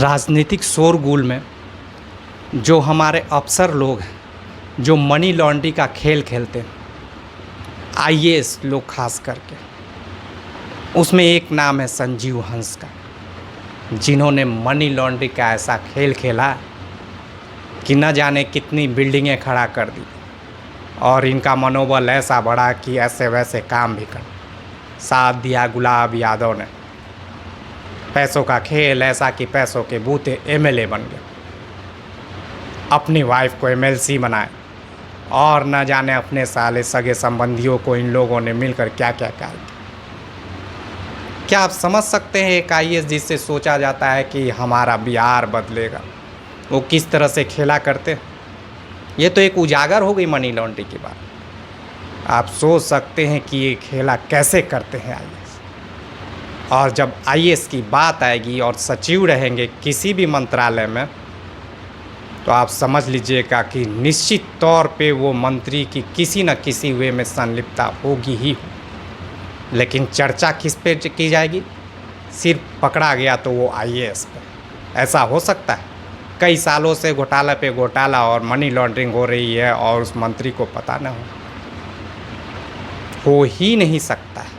राजनीतिक शोरगुल में जो हमारे अफसर लोग हैं, जो मनी लॉन्ड्री का खेल खेलते हैं, आईएएस लोग खास करके, उसमें एक नाम है संजीव हंस का, जिन्होंने मनी लॉन्ड्री का ऐसा खेल खेला कि न जाने कितनी बिल्डिंगें खड़ा कर दी और इनका मनोबल ऐसा बढ़ा कि ऐसे वैसे काम भी कर साथ दिया गुलाब यादव ने। पैसों का खेल ऐसा कि पैसों के बूते एमएलए बन गए, अपनी वाइफ को एमएलसी बनाए और न जाने अपने साले सगे संबंधियों को इन लोगों ने मिलकर क्या क्या किया। क्या आप समझ सकते हैं एक आईएएस जिससे सोचा जाता है कि हमारा बिहार बदलेगा, वो किस तरह से खेला करते? ये तो एक उजागर हो गई मनी लॉन्ड्री की बात। आप सोच सकते हैं कि ये खेला कैसे करते हैं आईएएस। और जब आईएएस की बात आएगी और सचिव रहेंगे किसी भी मंत्रालय में, तो आप समझ लीजिएगा कि निश्चित तौर पे वो मंत्री की किसी न किसी वे में संलिप्तता होगी ही। लेकिन चर्चा किस पे की जाएगी? सिर्फ पकड़ा गया तो वो आईएएस पे। ऐसा हो सकता है? कई सालों से घोटाला पे घोटाला और मनी लॉन्ड्रिंग हो रही है और उस मंत्री को पता न हो ही नहीं सकता है।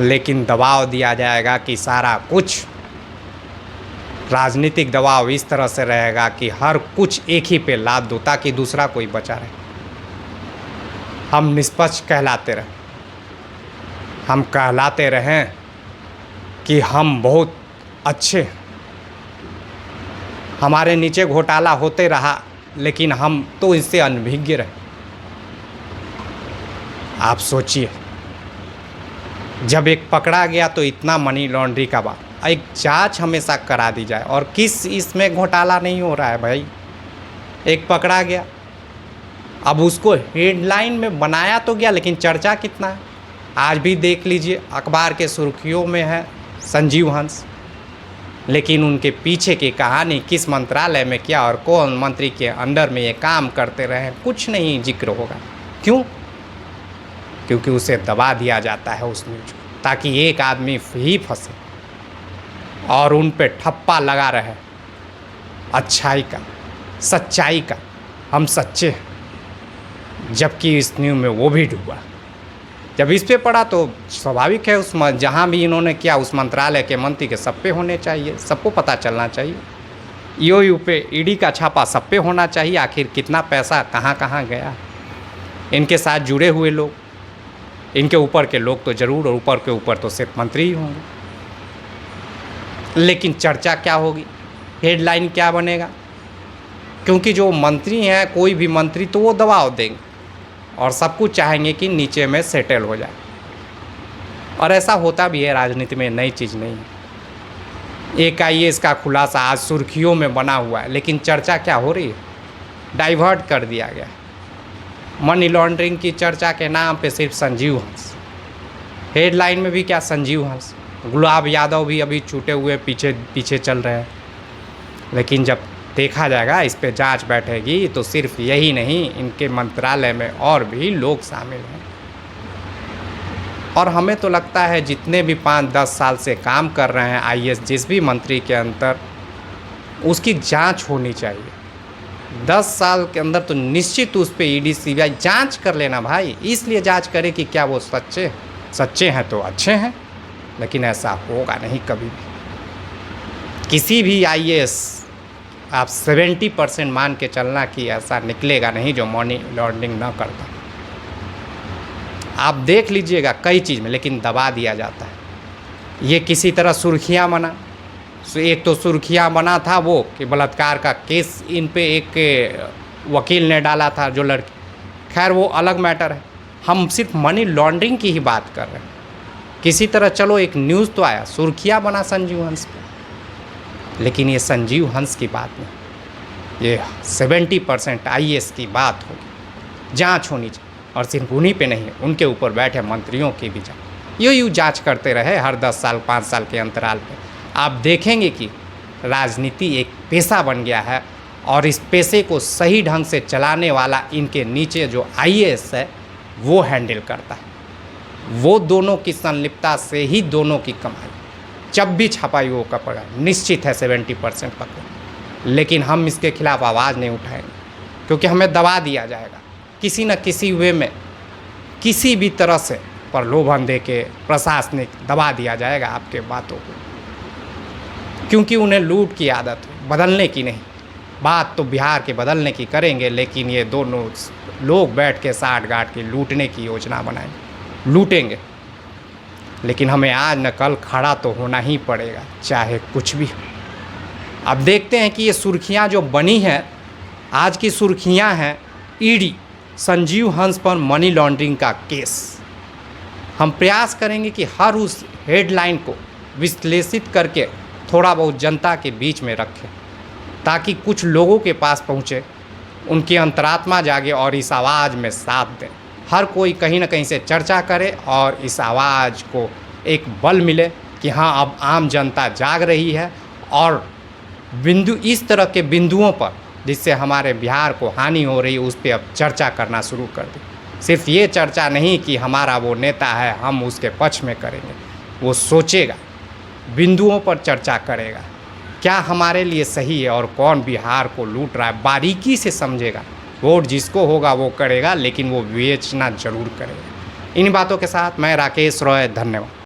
लेकिन दबाव दिया जाएगा कि सारा कुछ राजनीतिक दबाव इस तरह से रहेगा कि हर कुछ एक ही पे लाद दो ताकि दूसरा कोई बचा रहे। हम निष्पक्ष कहलाते रहें, हम कहलाते रहें कि हम बहुत अच्छे हैं। हमारे नीचे घोटाला होते रहा लेकिन हम तो इससे अनभिज्ञ रहे। आप सोचिए, जब एक पकड़ा गया तो इतना मनी लॉन्ड्री का बात, एक जांच हमेशा करा दी जाए। और किस इसमें घोटाला नहीं हो रहा है भाई? एक पकड़ा गया, अब उसको हेडलाइन में बनाया तो गया, लेकिन चर्चा कितना है? आज भी देख लीजिए, अखबार के सुर्खियों में है संजीव हंस, लेकिन उनके पीछे की कहानी किस मंत्रालय में क्या और कौन मंत्री के अंडर में ये काम करते रहे, कुछ नहीं जिक्र होगा। क्यों? क्योंकि उसे दबा दिया जाता है उस न्यूज को, ताकि एक आदमी ही फंसे और उन पे ठप्पा लगा रहे अच्छाई का, सच्चाई का, हम सच्चे हैं। जबकि इस न्यूज़ में वो भी डूबा। जब इस पे पड़ा तो स्वाभाविक है, उस जहाँ भी इन्होंने किया उस मंत्रालय के मंत्री के सब पे होने चाहिए, सबको पता चलना चाहिए। ईओयू पे ईडी का छापा सब पे होना चाहिए, आखिर कितना पैसा कहाँ कहाँ गया। इनके साथ जुड़े हुए लोग, इनके ऊपर के लोग तो ज़रूर, और ऊपर के ऊपर तो सिर्फ मंत्री ही होंगे। लेकिन चर्चा क्या होगी, हेडलाइन क्या बनेगा? क्योंकि जो मंत्री हैं, कोई भी मंत्री, तो वो दबाव देंगे और सब कुछ चाहेंगे कि नीचे में सेटल हो जाए। और ऐसा होता भी है राजनीति में, नई चीज़ नहीं है। एक आईएएस का खुलासा आज सुर्खियों में बना हुआ है, लेकिन चर्चा क्या हो रही है? डाइवर्ट कर दिया गया है। मनी लॉन्ड्रिंग की चर्चा के नाम पे सिर्फ संजीव हंस, हेडलाइन में भी क्या संजीव हंस, गुलाब यादव भी अभी छूटे हुए पीछे पीछे चल रहे हैं। लेकिन जब देखा जाएगा, इस पे जांच बैठेगी, तो सिर्फ यही नहीं, इनके मंत्रालय में और भी लोग शामिल हैं। और हमें तो लगता है जितने भी 5-10 साल से काम कर रहे हैं आईएएस, जिस भी मंत्री के अंदर, उसकी जांच होनी चाहिए। 10 साल के अंदर तो निश्चित उस पर ईडी सीबीआई जांच कर लेना भाई। इसलिए जांच करे कि क्या वो सच्चे हैं तो अच्छे हैं, लेकिन ऐसा होगा नहीं कभी भी। किसी भी आईएएस आप 70% मान के चलना कि ऐसा निकलेगा नहीं जो मनी लॉन्ड्रिंग ना करता। आप देख लीजिएगा कई चीज़ में, लेकिन दबा दिया जाता है। ये किसी तरह सुर्खियाँ बना, एक तो सुर्खियाँ बना था वो कि बलात्कार का केस इन पे एक वकील ने डाला था जो लड़की, खैर वो अलग मैटर है। हम सिर्फ मनी लॉन्ड्रिंग की ही बात कर रहे हैं। किसी तरह चलो एक न्यूज़ तो आया, सुर्खियाँ बना संजीव हंस पे, लेकिन ये संजीव हंस की बात नहीं, ये 70% आईएएस की बात होगी। जांच होनी चाहिए, और सिर्फ उन्हीं पे नहीं, उनके ऊपर बैठे मंत्रियों की भी जांच। यूँ जांच करते रहे हर 10 साल 5 साल के अंतराल पे। आप देखेंगे कि राजनीति एक पेशा बन गया है, और इस पेशे को सही ढंग से चलाने वाला इनके नीचे जो आईएएस है वो हैंडल करता है। वो दोनों की संलिप्तता से ही दोनों की कमाई जब भी छपाई वो पकड़ा निश्चित है 70% पकड़े। लेकिन हम इसके खिलाफ आवाज़ नहीं उठाएंगे क्योंकि हमें दबा दिया जाएगा किसी न किसी वे में, किसी भी तरह से प्रलोभन दे के प्रशासनिक दबा दिया जाएगा आपके बातों को, क्योंकि उन्हें लूट की आदत है, बदलने की नहीं। बात तो बिहार के बदलने की करेंगे, लेकिन ये दोनों लोग बैठ के साठ गांठ के लूटने की योजना बनाएंगे, लूटेंगे। लेकिन हमें आज न कल खड़ा तो होना ही पड़ेगा, चाहे कुछ भी हो। अब देखते हैं कि ये सुर्खियां जो बनी हैं, आज की सुर्खियां हैं ईडी संजीव हंस पर मनी लॉन्ड्रिंग का केस। हम प्रयास करेंगे कि हर उस हेडलाइन को विश्लेषित करके थोड़ा बहुत जनता के बीच में रखें, ताकि कुछ लोगों के पास पहुँचे, उनकी अंतरात्मा जागे और इस आवाज़ में साथ दें। हर कोई कहीं ना कहीं से चर्चा करे और इस आवाज़ को एक बल मिले कि हाँ, अब आम जनता जाग रही है और बिंदु इस तरह के बिंदुओं पर जिससे हमारे बिहार को हानि हो रही है उस पर अब चर्चा करना शुरू कर दें। सिर्फ ये चर्चा नहीं कि हमारा वो नेता है हम उसके पक्ष में करेंगे, वो सोचेगा, बिंदुओं पर चर्चा करेगा, क्या हमारे लिए सही है और कौन बिहार को लूट रहा है, बारीकी से समझेगा। वोट जिसको होगा वो करेगा, लेकिन वो विवेचना जरूर करेगा। इन बातों के साथ मैं राकेश रॉय, धन्यवाद।